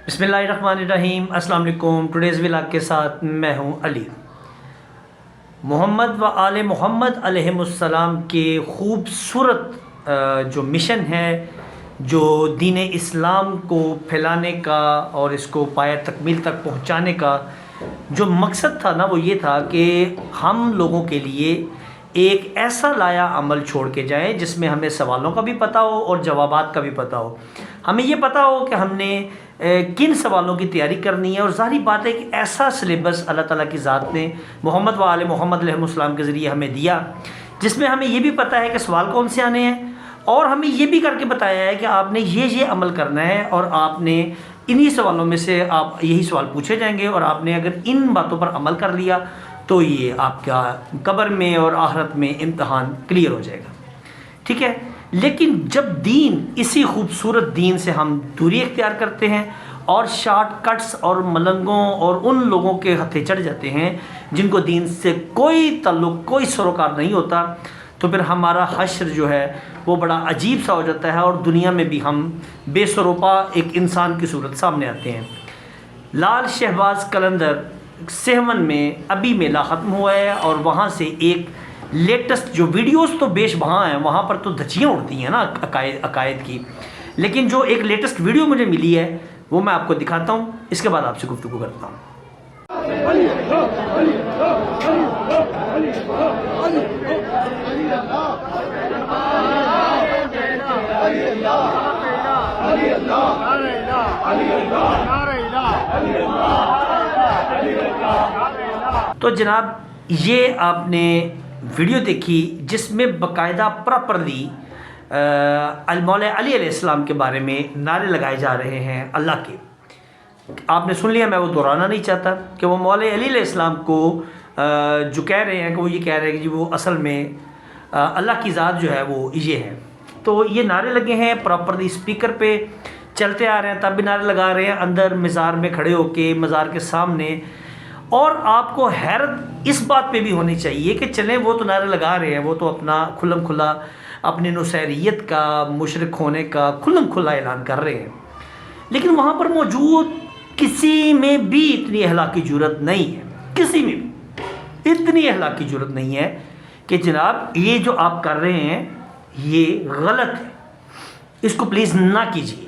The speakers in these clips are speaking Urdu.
بسم اللہ الرحمن الرحیم۔ السلام علیکم۔ ٹوڈیز ولاگ کے ساتھ میں ہوں علی۔ محمد و آل محمد علیہ السلام کے خوبصورت جو مشن ہے، جو دین اسلام کو پھیلانے کا اور اس کو پایہ تکمیل تک پہنچانے کا جو مقصد تھا نا، وہ یہ تھا کہ ہم لوگوں کے لیے ایک ایسا لایا عمل چھوڑ کے جائیں جس میں ہمیں سوالوں کا بھی پتہ ہو اور جوابات کا بھی پتہ ہو۔ ہمیں یہ پتہ ہو کہ ہم نے کن سوالوں کی تیاری کرنی ہے، اور ظاہری بات ہے کہ ایسا سلیبس اللہ تعالیٰ کی ذات نے محمد و آل محمد علیہ السلام کے ذریعے ہمیں دیا، جس میں ہمیں یہ بھی پتہ ہے کہ سوال کون سے آنے ہیں، اور ہمیں یہ بھی کر کے بتایا ہے کہ آپ نے یہ عمل کرنا ہے، اور آپ نے انہی سوالوں میں سے آپ یہی سوال پوچھے جائیں گے، اور آپ نے اگر ان باتوں پر عمل کر لیا تو یہ آپ کا قبر میں اور آخرت میں امتحان کلیئر ہو جائے گا، ٹھیک ہے۔ لیکن جب دین، اسی خوبصورت دین سے ہم دوری اختیار کرتے ہیں اور شارٹ کٹس اور ملنگوں اور ان لوگوں کے ہتھے چڑھ جاتے ہیں جن کو دین سے کوئی تعلق، کوئی سروکار نہیں ہوتا، تو پھر ہمارا حشر جو ہے وہ بڑا عجیب سا ہو جاتا ہے، اور دنیا میں بھی ہم بے سروپا ایک انسان کی صورت سامنے آتے ہیں۔ لال شہباز قلندر 57 میں ابھی میلہ ختم ہوا ہے، اور وہاں سے ایک لیٹسٹ جو ویڈیوز تو بیش وہاں ہیں، وہاں پر تو دھچیاں اڑتی ہیں نا عقائد کی، لیکن جو ایک لیٹسٹ ویڈیو مجھے ملی ہے وہ میں آپ کو دکھاتا ہوں، اس کے بعد آپ سے گفتگو کرتا ہوں۔ تو جناب، یہ آپ نے ویڈیو دیکھی جس میں باقاعدہ پراپرلی مولا علی علیہ السلام کے بارے میں نعرے لگائے جا رہے ہیں اللہ کے۔ آپ نے سن لیا، میں وہ دہرانا نہیں چاہتا کہ وہ مولا علی علیہ السلام کو جو کہہ رہے ہیں کہ وہ یہ کہہ رہے ہیں کہ جی وہ اصل میں اللہ کی ذات جو ہے وہ یہ ہے۔ تو یہ نعرے لگے ہیں پراپرلی، اسپیکر پہ چلتے آ رہے ہیں، تب بھی نعرے لگا رہے ہیں اندر مزار میں کھڑے ہو کے، مزار کے سامنے۔ اور آپ کو حیرت اس بات پہ بھی ہونی چاہیے کہ چلیں وہ تو نعرے لگا رہے ہیں، وہ تو اپنا کھلم کھلا اپنی نصیریت کا، مشرک ہونے کا کھلم کھلا اعلان کر رہے ہیں، لیکن وہاں پر موجود کسی میں بھی اتنی اخلاقی جرأت نہیں ہے، کسی میں بھی اتنی اخلاقی جرأت نہیں ہے کہ جناب یہ جو آپ کر رہے ہیں یہ غلط ہے، اس کو پلیز نہ کیجیے۔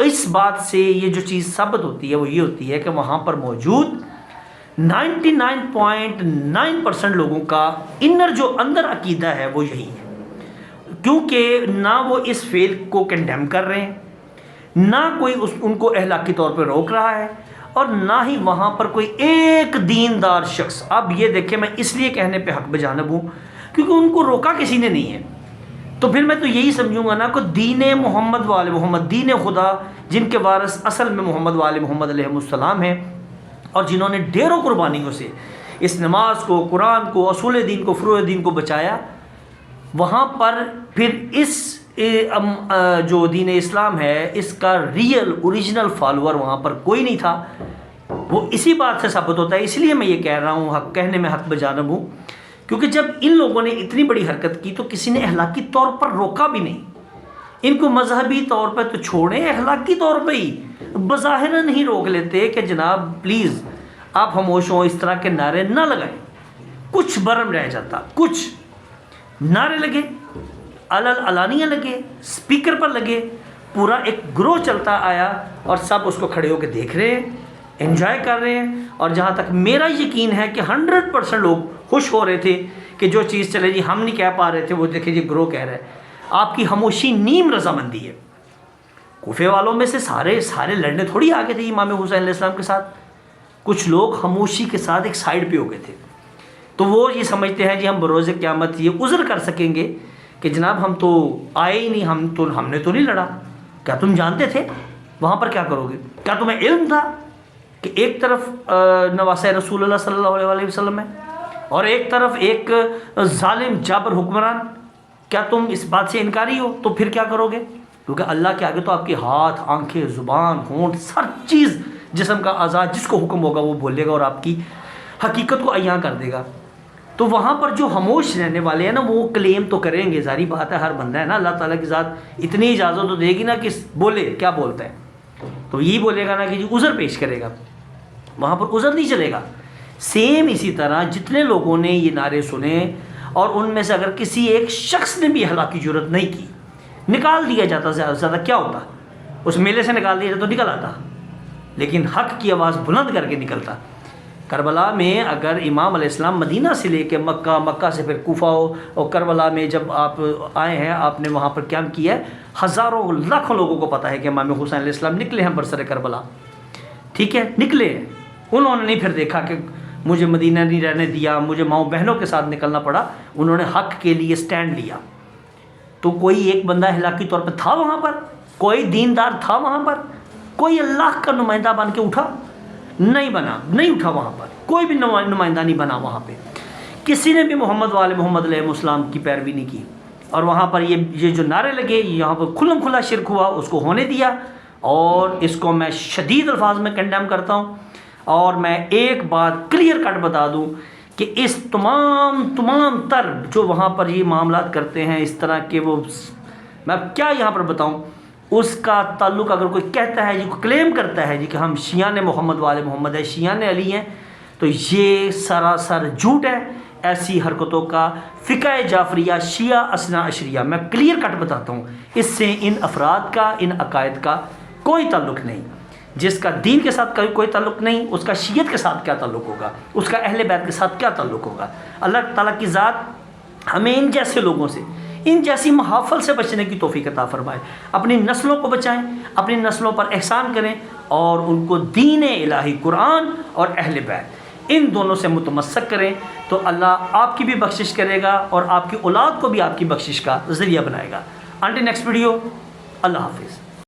اس بات سے یہ جو چیز ثابت ہوتی ہے وہ یہ ہوتی ہے کہ وہاں پر موجود 99.9% لوگوں کا انر جو اندر عقیدہ ہے وہ یہی ہے، کیونکہ نہ وہ اس فعل کو کنڈیم کر رہے ہیں، نہ کوئی ان کو اخلاقی طور پہ روک رہا ہے، اور نہ ہی وہاں پر کوئی ایک دیندار شخص، اب یہ دیکھیں میں اس لیے کہنے پہ حق بجانب ہوں کیونکہ ان کو روکا کسی نے نہیں ہے، تو پھر میں تو یہی سمجھوں گا نا کہ دین محمد و آل محمد، دین خدا، جن کے وارث اصل میں محمد و آل محمد علیہ السلام ہیں، اور جنہوں نے ڈھیروں قربانیوں سے اس نماز کو، قرآن کو، اصول دین کو، فروع دین کو بچایا، وہاں پر پھر اس جو دین اسلام ہے اس کا ریئل اوریجنل فالوور وہاں پر کوئی نہیں تھا۔ وہ اسی بات سے ثابت ہوتا ہے، اس لیے میں یہ کہہ رہا ہوں، حق کہنے میں حق بجانب ہوں، کیونکہ جب ان لوگوں نے اتنی بڑی حرکت کی تو کسی نے اخلاقی طور پر روکا بھی نہیں۔ ان کو مذہبی طور پہ تو چھوڑیں، اخلاقی طور پہ ہی بظاہر نہیں روک لیتے کہ جناب پلیز آپ خاموش ہوں، اس طرح کے نعرے نہ لگائیں۔ کچھ برم رہ جاتا، کچھ نعرے لگے، علانیہ لگے، اسپیکر پر لگے، پورا ایک گروہ چلتا آیا، اور سب اس کو کھڑے ہو کے دیکھ رہے ہیں، انجوائے کر رہے ہیں، اور جہاں تک میرا یقین ہے کہ 100% لوگ خوش ہو رہے تھے کہ جو چیز چلے جی ہم نہیں کہہ پا رہے تھے وہ دیکھیں جی گروہ کہہ رہا ہے۔ آپ کی خاموشی نیم رضامندی ہے۔ کوفے والوں میں سے سارے لڑنے تھوڑی آ گئے تھے امام حسین علیہ السلام کے ساتھ، کچھ لوگ خاموشی کے ساتھ ایک سائڈ پہ ہو گئے تھے، تو وہ یہ سمجھتے ہیں جی ہم بروز قیامت یہ عذر کر سکیں گے کہ جناب ہم تو آئے ہی نہیں، ہم نے تو نہیں لڑا۔ کیا تم جانتے تھے وہاں پر کیا کرو گے؟ کیا تمہیں علم تھا کہ ایک طرف نواسۂ رسول اللہ صلی اللہ علیہ وسلم ہے اور ایک طرف ایک ظالم جابر حکمران؟ کیا تم اس بات سے انکاری ہو؟ تو پھر کیا کرو گے؟ کیونکہ اللہ کے آگے تو آپ کے ہاتھ، آنکھیں، زبان، ہونٹ، ہر چیز جسم کا اعضاء جس کو حکم ہوگا وہ بولے گا اور آپ کی حقیقت کو عیاں کر دے گا۔ تو وہاں پر جو خاموش رہنے والے ہیں نا وہ کلیم تو کریں گے، ظاہری بات ہے، ہر بندہ ہے نا، اللہ تعالیٰ کی ذات اتنی اجازت تو دے گی نا کہ بولے، کیا بولتا ہے۔ تو تو یہی بولے گا نا کہ جی عذر پیش کرے گا، وہاں پر عذر نہیں چلے گا۔ سیم اسی طرح جتنے لوگوں نے یہ نعرے سنے اور ان میں سے اگر کسی ایک شخص نے بھی حلال کی جرت نہیں کی، نکال دیا جاتا زیادہ سے زیادہ، کیا ہوتا؟ اس میلے سے نکال دیا جاتا تو نکل آتا، لیکن حق کی آواز بلند کر کے نکلتا۔ کربلا میں اگر امام علیہ السلام مدینہ سے لے کے مکہ، مکہ سے پھر کوفہ ہو، اور کربلا میں جب آپ آئے ہیں آپ نے وہاں پر قیام کیا ہے، ہزاروں لاکھوں لوگوں کو پتہ ہے کہ امام حسین علیہ السلام نکلے ہیں برسر کربلا، ٹھیک ہے، نکلے ہیں۔ انہوں نے نہیں پھر دیکھا کہ مجھے مدینہ نہیں رہنے دیا، مجھے ماؤں بہنوں کے ساتھ نکلنا پڑا، انہوں نے حق کے لیے سٹینڈ لیا۔ تو کوئی ایک بندہ اخلاقی طور پہ تھا وہاں پر، کوئی دیندار تھا وہاں پر، کوئی اللہ کا نمائندہ بن کے اٹھا؟ نہیں بنا، نہیں اٹھا وہاں پر، کوئی بھی نمائندہ نہیں بنا وہاں پہ، کسی نے بھی محمد والے محمد علیہ السلام کی پیروی نہیں کی۔ اور وہاں پر یہ جو نعرے لگے، یہاں پر کھلم کھلا شرک ہوا، اس کو ہونے دیا، اور اس کو میں شدید الفاظ میں کنڈیم کرتا ہوں۔ اور میں ایک بات کلیئر کٹ بتا دوں کہ اس تمام تر جو وہاں پر یہ معاملات کرتے ہیں اس طرح کے، وہ میں کیا یہاں پر بتاؤں، اس کا تعلق اگر کوئی کہتا ہے جی، کوئی کلیم کرتا ہے جی کہ ہم شیعان محمد والے محمد ہے، شیعان علی ہیں، تو یہ سراسر جھوٹ ہے۔ ایسی حرکتوں کا فقہ جعفریہ شیعہ اثنا عشریہ میں کلیئر کٹ بتاتا ہوں، اس سے ان افراد کا، ان عقائد کا کوئی تعلق نہیں۔ جس کا دین کے ساتھ کوئی تعلق نہیں، اس کا شیعت کے ساتھ کیا تعلق ہوگا، اس کا اہل بیت کے ساتھ کیا تعلق ہوگا۔ اللہ تعالیٰ کی ذات ہمیں ان جیسے لوگوں سے، ان جیسی محافل سے بچنے کی توفیق عطا فرمائے۔ اپنی نسلوں کو بچائیں، اپنی نسلوں پر احسان کریں، اور ان کو دین الہی قرآن اور اہل بیت ان دونوں سے متمسک کریں، تو اللہ آپ کی بھی بخشش کرے گا اور آپ کی اولاد کو بھی آپ کی بخشش کا ذریعہ بنائے گا۔ انٹل نیکسٹ ویڈیو، اللہ حافظ۔